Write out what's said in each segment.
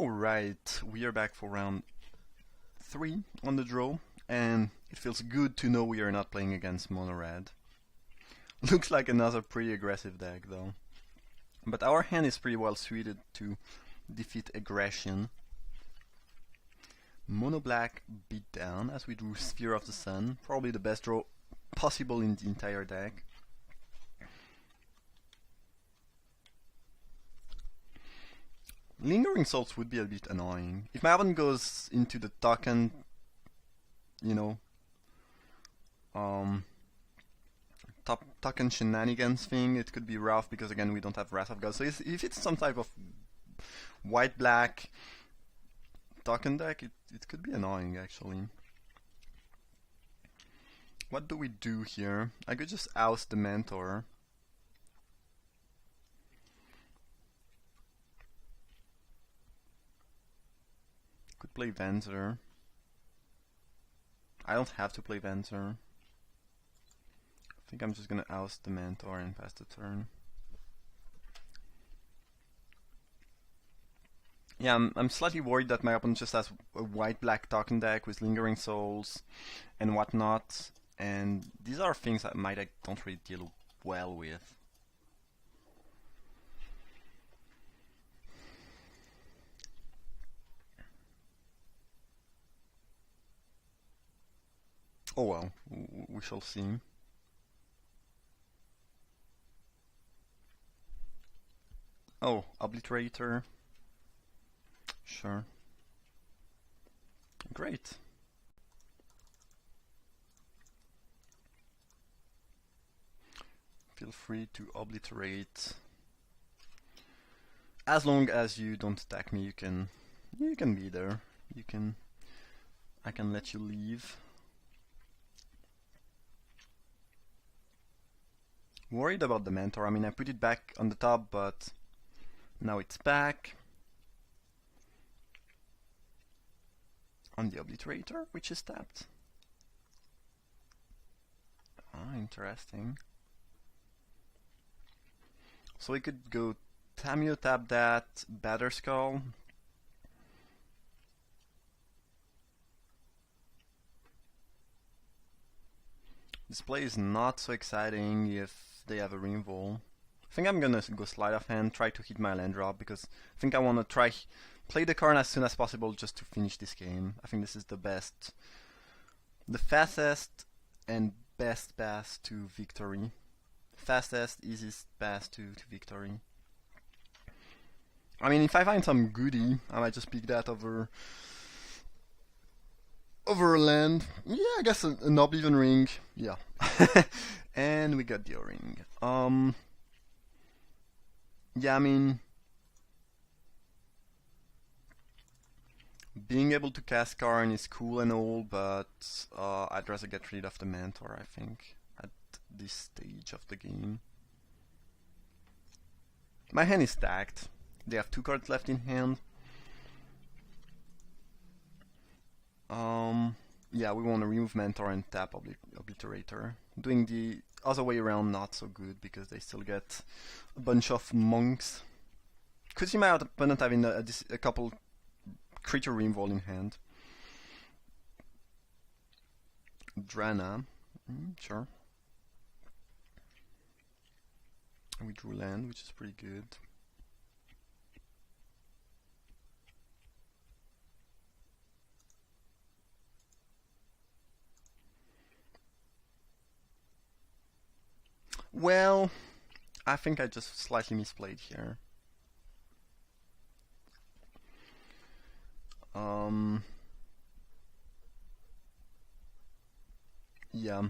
Alright, we are back for round 3 on the draw, and it feels good to know we are not playing against mono red. Looks like another pretty aggressive deck though. But our hand is pretty well suited to defeat aggression. Mono black beat down as we drew Sphere of the Sun, probably the best draw possible in the entire deck. Lingering Souls would be a bit annoying. If my opponent goes into the token, token shenanigans thing, it could be rough because again we don't have Wrath of God. So if it's some type of white-black token deck, it could be annoying actually. What do we do here? I could just oust the Mentor. Could play Venser. I don't have to play Venser. I think I'm just gonna oust the Mentor and pass the turn. Yeah, I'm slightly worried that my opponent just has a white-black token deck with Lingering Souls and whatnot, and these are things that I don't really deal well with. Oh well, we shall see. Oh, Obliterator. Sure. Great. Feel free to obliterate. As long as you don't attack me, you can be there. I can let you leave. Worried about the Mentor. I mean, I put it back on the top, but now it's back on the Obliterator, which is tapped. Ah, interesting. So we could go Tamio, tap that, Batterskull. This play is not so exciting if they have a Reinvol. I think I'm gonna go Sleight of Hand, try to hit my land drop, because I think I wanna play the card as soon as possible just to finish this game. I think this is the fastest and best path to victory. Fastest, easiest path to victory. I mean, if I find some goodie, I might just pick that over a land. Yeah, I guess an Oblivion Ring. Yeah. And we got the O-Ring. Yeah, I mean, being able to cast Karn is cool and all, but I'd rather get rid of the Mentor, I think, at this stage of the game. My hand is stacked. They have 2 cards left in hand. Yeah, we want to remove Mentor and tap Obliterator. Doing the other way around not so good because they still get a bunch of monks. Could see my opponent having a couple creature Reinvol in hand. Drana, sure. We drew land, which is pretty good. Well, I think I just slightly misplayed here. Yeah,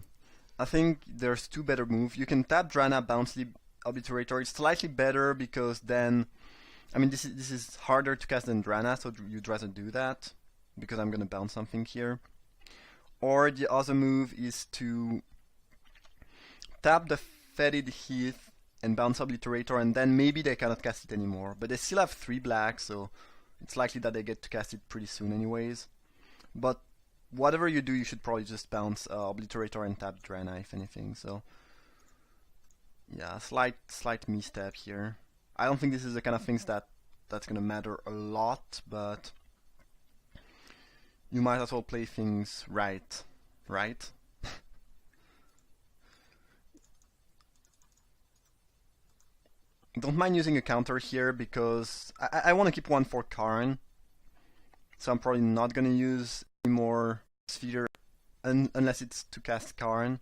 I think there's 2 better moves. You can tap Drana, bounce the Obliterator. It's slightly better because then, I mean, this is harder to cast than Drana, so you'd rather do that because I'm gonna bounce something here. Or the other move is to tap the Fetid Heath and bounce Obliterator, and then maybe they cannot cast it anymore. But they still have 3 black, so it's likely that they get to cast it pretty soon anyways. But whatever you do, you should probably just bounce Obliterator and tap Drana, if anything. So yeah, slight misstep here. I don't think this is the kind of things that that's gonna matter a lot, but you might as well play things right, right? Don't mind using a counter here because I want to keep one for Karn, so I'm probably not gonna use any more sphere unless it's to cast Karn.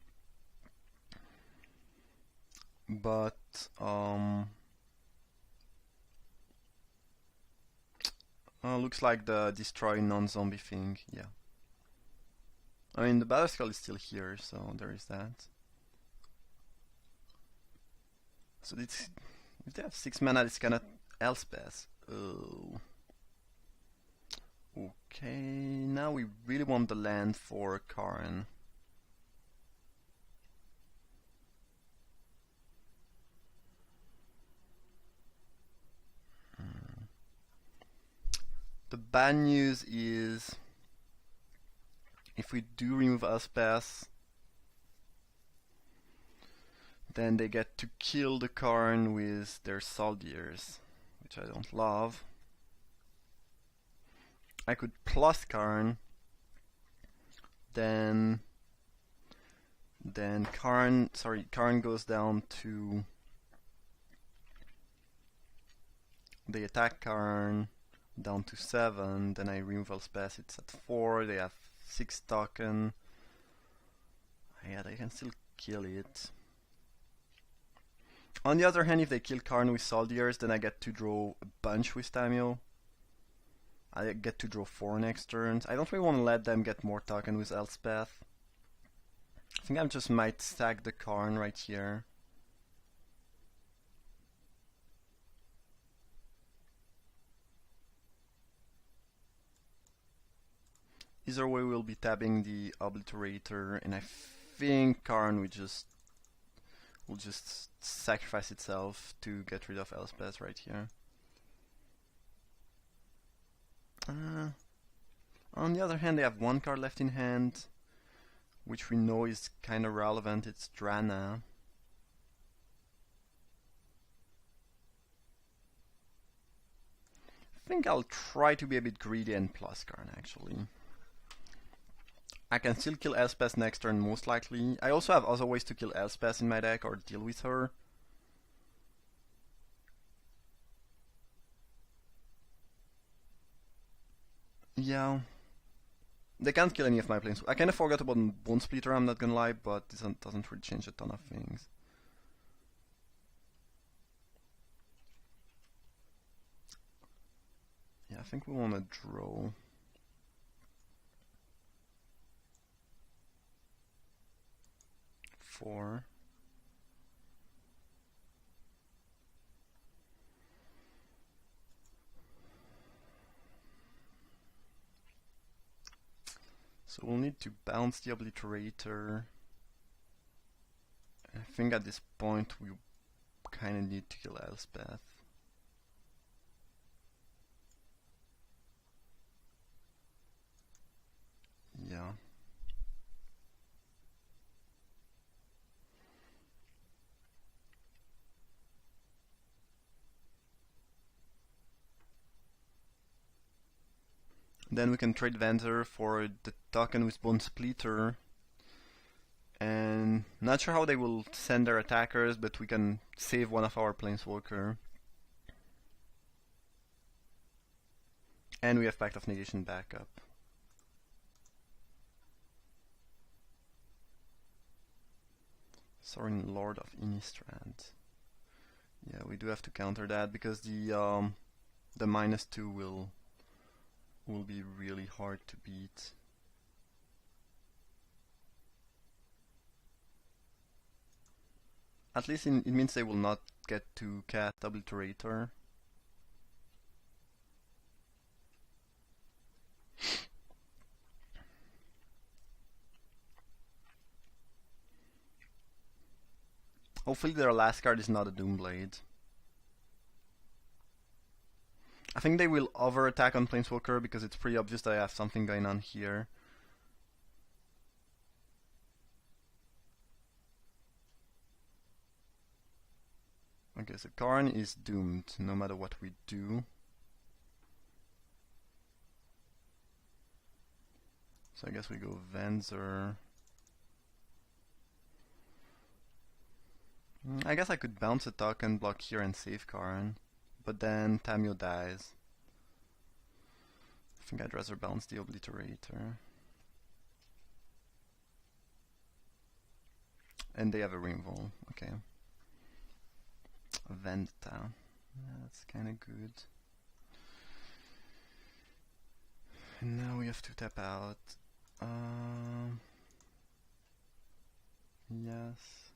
But looks like the destroy non-zombie thing, yeah. I mean, the Battle Skull is still here, so there is that. So it's, if they have 6 mana, it's cannot Elspeth. Oh. Okay, now we really want the land for Karn. The bad news is if we do remove Elspeth, then they get to kill the Karn with their soldiers, which I don't love. I could plus Karn, then Karn goes down to, they attack Karn down to 7, then I remove Elspeth, it's at 4, they have 6 token. Yeah, they can still kill it. On the other hand, if they kill Karn with soldiers, then I get to draw a bunch with Tamio. I get to draw 4 next turns. I don't really want to let them get more token with Elspeth. I think I just might stack the Karn right here. Either way, we'll be tabbing the Obliterator, and I think Karn will just sacrifice itself to get rid of Elspeth right here. On the other hand, they have 1 card left in hand, which we know is kind of relevant. It's Drana. I think I'll try to be a bit greedy and plus Karn actually. I can still kill Elspeth next turn most likely. I also have other ways to kill Elspeth in my deck or deal with her. Yeah. They can't kill any of my planes. I kinda forgot about Bone Splitter, I'm not gonna lie, but this doesn't really change a ton of things. Yeah, I think we wanna draw. Four. So we'll need to bounce the Obliterator. I think at this point we kinda need to kill Elspeth. Yeah. Then we can trade Venter for the token with Bone Splitter. And not sure how they will send their attackers, but we can save one of our Planeswalker. And we have Pact of Negation backup. Sorin, Lord of Innistrad. Yeah, we do have to counter that because the -2 will be really hard to beat. At least it means they will not get to cast Obliterator. Hopefully their last card is not a Doomblade. I think they will over-attack on Planeswalker because it's pretty obvious that I have something going on here. Okay, so Karn is doomed no matter what we do. So I guess we go Venzer. I guess I could bounce a token, block here and save Karn. But then Tamio dies. I think I'd rather bounce the Obliterator. And they have a Ringvol, okay. Vendetta. Yeah, that's kinda good. And now we have to tap out. Yes.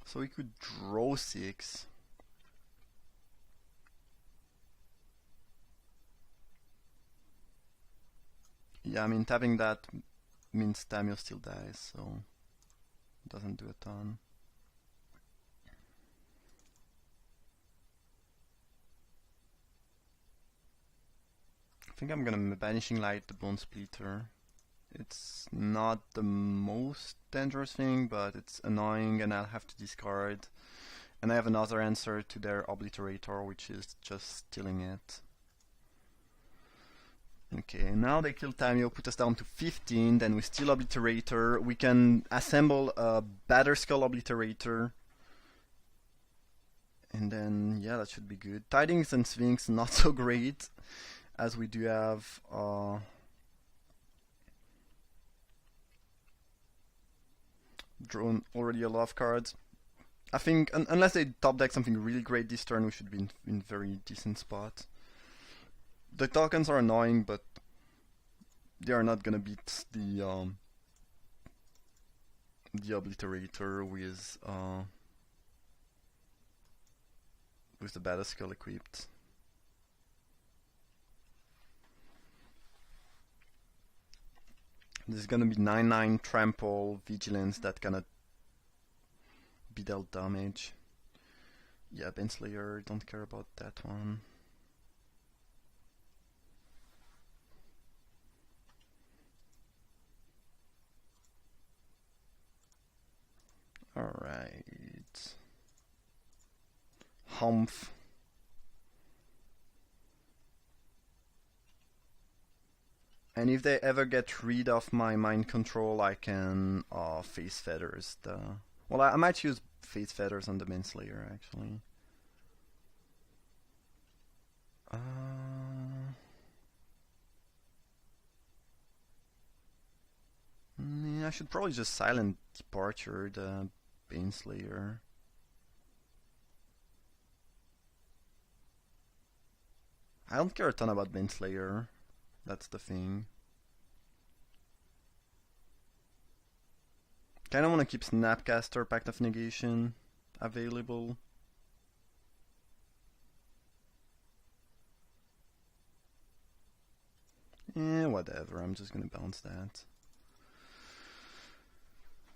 So we could draw 6. Yeah, I mean, tapping that means Tamio still dies, so it doesn't do a ton. I think I'm gonna Banishing Light the Bone Splitter. It's not the most dangerous thing, but it's annoying and I'll have to discard. And I have another answer to their Obliterator, which is just stealing it. Okay, now they kill Tamio, put us down to 15, then we steal Obliterator. We can assemble a Batterskull Obliterator. And then, yeah, that should be good. Tidings and Sphinx, not so great, as we do have drawn already a lot of cards. I think, unless they top deck something really great this turn, we should be in very decent spot. The tokens are annoying, but they are not gonna beat the Obliterator with the Batterskull equipped. This is gonna be 9/9 Trample, Vigilance that cannot be dealt damage. Yeah, Baneslayer, don't care about that one. Alright. Humph. And if they ever get rid of my mind control, I can Face Feathers. Well, I might use Face Feathers on the Baneslayer actually. I should probably just Silent Departure the Baneslayer. I don't care a ton about Baneslayer. That's the thing. Kinda wanna keep Snapcaster, Pact of Negation available. Whatever, I'm just gonna bounce that.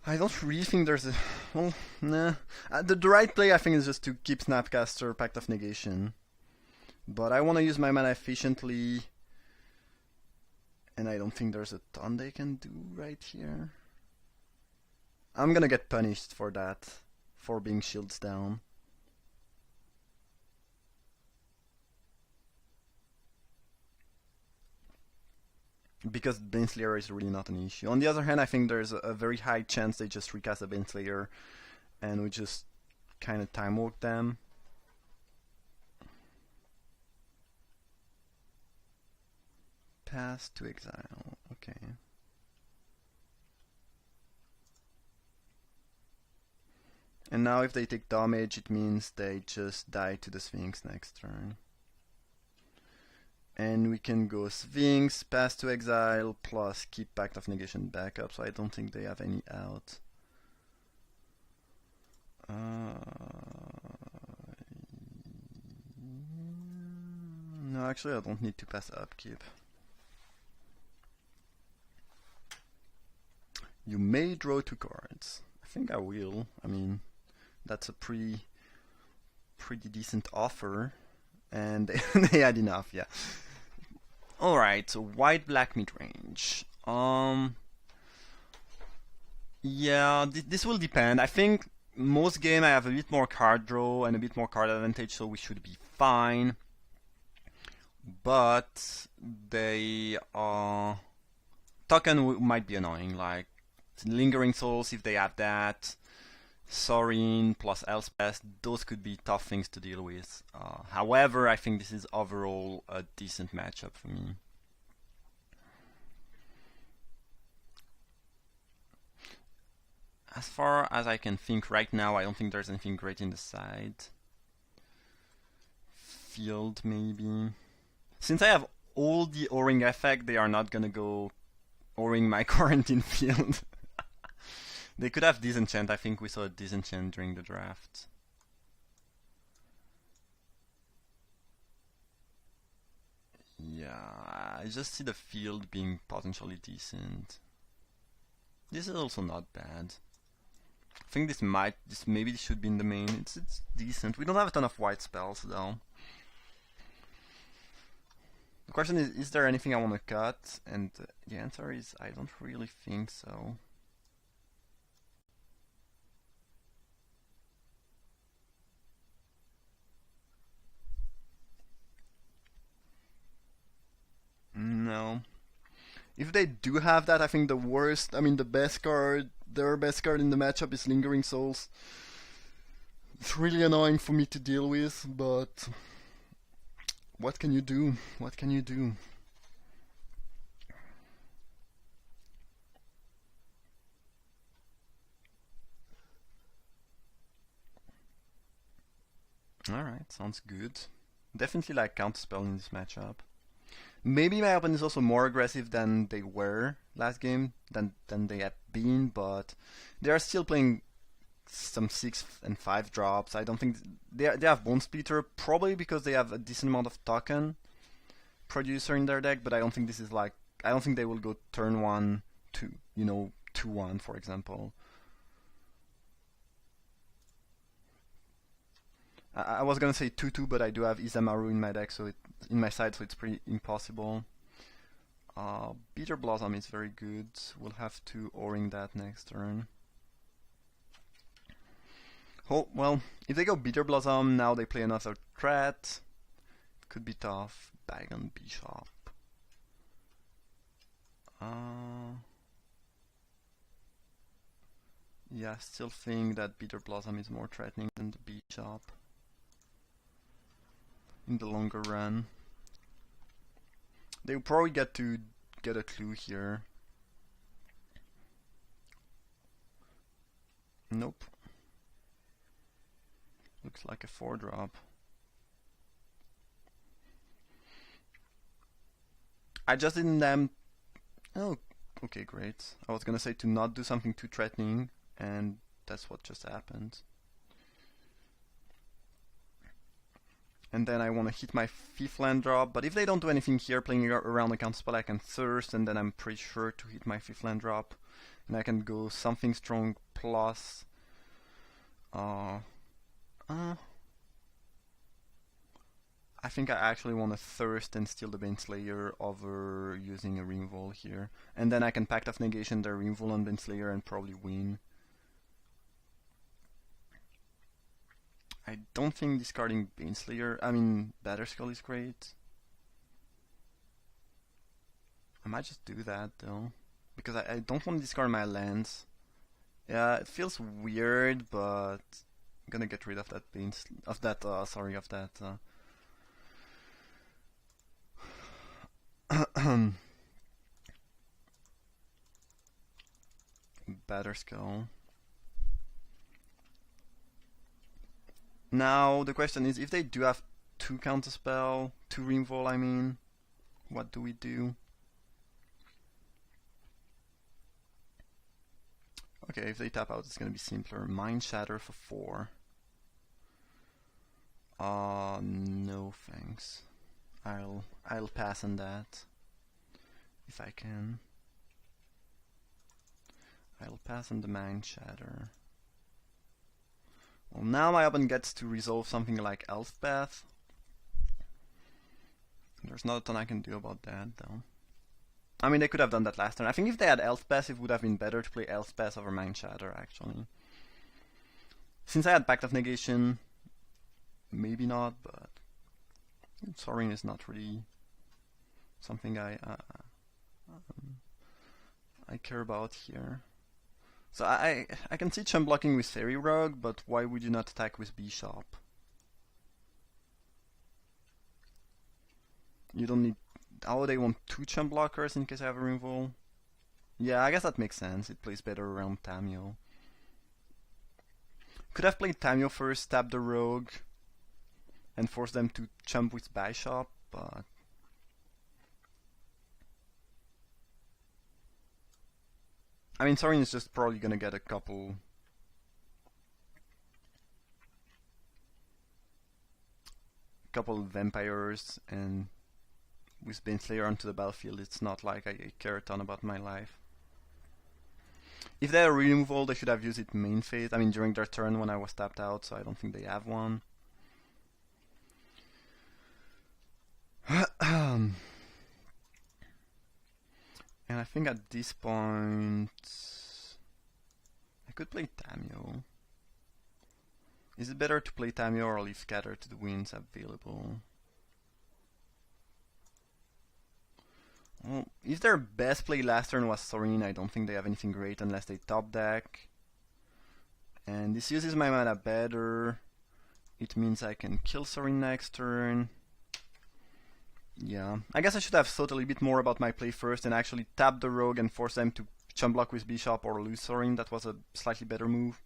I don't really think there's a... well, nah. The right play I think is just to keep Snapcaster, Pact of Negation. But I wanna use my mana efficiently. And I don't think there's a ton they can do right here. I'm gonna get punished for that, for being shields down. Because Baneslayer is really not an issue. On the other hand, I think there's a very high chance they just recast the Baneslayer and we just kind of time walk them. Pass to exile, okay. And now if they take damage, it means they just die to the Sphinx next turn. And we can go Sphinx, Pass to exile, plus keep Pact of Negation backup, so I don't think they have any out. No, actually I don't need to pass upkeep. You may draw 2 cards. I think I will. I mean, that's a pretty decent offer. And they had enough, yeah. Alright, so white-black mid-range. Yeah, this will depend. I think most game I have a bit more card draw and a bit more card advantage, so we should be fine. but they token might be annoying, like Lingering Souls if they have that, Sorin plus Elspeth, those could be tough things to deal with. However, I think this is overall a decent matchup for me. As far as I can think right now, I don't think there's anything great in the side. Field, maybe. Since I have all the O-ring effect, they are not gonna go O-ring my quarantine field. They could have disenchant. I think we saw a disenchant during the draft. Yeah, I just see the field being potentially decent. This is also not bad. I think maybe this should be in the main. It's decent. We don't have a ton of white spells though. The question is there anything I want to cut? And the answer is I don't really think so. No. If they do have that, I think the best card, their best card in the matchup is Lingering Souls. It's really annoying for me to deal with, but what can you do? What can you do? Alright, sounds good. Definitely like counterspell in this matchup. Maybe my opponent is also more aggressive than they were last game, than they have been, but they are still playing some 6 and 5 drops. I don't think they have Bone Splitter, probably because they have a decent amount of token producer in their deck, but I don't think this is like, I don't think they will go turn 1 to, 2-1 for example. I was gonna say 2-2, but I do have Isamaru in my deck, so in my side, so it's pretty impossible. Bitter Blossom is very good. We'll have to O-ring that next turn. Oh, well, if they go Bitter Blossom, now they play another threat. It could be tough. Bag on Bishop. Yeah, still think that Bitter Blossom is more threatening than the Bishop in the longer run. They'll probably get a clue here. Nope. Looks like a 4-drop. I just didn't oh, okay, great. I was gonna say to not do something too threatening, and that's what just happened. And then I want to hit my 5th land drop, but if they don't do anything here, playing around the counterspell, I can Thirst, and then I'm pretty sure to hit my 5th land drop. And I can go something strong plus... I think I actually want to Thirst and steal the Baneslayer over using a Ringvol here. And then I can Pact of Negation their Ringvol on Baneslayer and probably win. I don't think discarding Baneslayer, Batterskull is great. I might just do that though, because I don't want to discard my lands. Yeah, it feels weird, but I'm gonna get rid of that Batterskull. Now the question is, if they do have 2 counterspell, 2 Ringvol, what do we do? Okay, if they tap out, it's gonna be simpler. Mind Shatter for 4. No thanks. I'll pass on that if I can. I'll pass on the Mind Shatter. Well, now my opponent gets to resolve something like Elspeth. There's not a ton I can do about that, though. They could have done that last turn. I think if they had Elspeth, it would have been better to play Elspeth over Mind Shatter, actually. Since I had Pact of Negation, maybe not, but Sorin is not really something I care about here. So I can see chump blocking with Fairy Rug, but why would you not attack with Bishop? You don't need... Oh, they want 2 chump blockers in case I have a removal. Yeah, I guess that makes sense. It plays better around Tamio. Could have played Tamio first, tap the Rogue, and force them to chump with Bishop, but... I mean, Sorin is just probably gonna get a couple vampires, and with Baneslayer onto the battlefield, it's not like I care a ton about my life. If they had a removal, they should have used it main phase. I mean, during their turn when I was tapped out, so I don't think they have one. And I think at this point I could play Tamio. Is it better to play Tamio or leave Scatter to the winds available? Well, if their best play last turn was Sorin, I don't think they have anything great unless they top deck. And this uses my mana better. It means I can kill Sorin next turn. Yeah, I guess I should have thought a little bit more about my play first and actually tap the Rogue and force them to chump block with Bishop or lose Sorin. That was a slightly better move.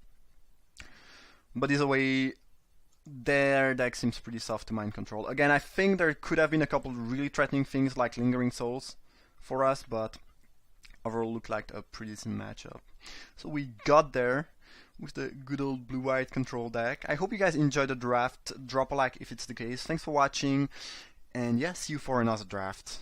But either way, their deck seems pretty soft to mind control. Again, I think there could have been a couple really threatening things like Lingering Souls for us, but overall looked like a pretty decent matchup. So we got there with the good old blue-white control deck. I hope you guys enjoyed the draft. Drop a like if it's the case. Thanks for watching. And yeah, see you for another draft.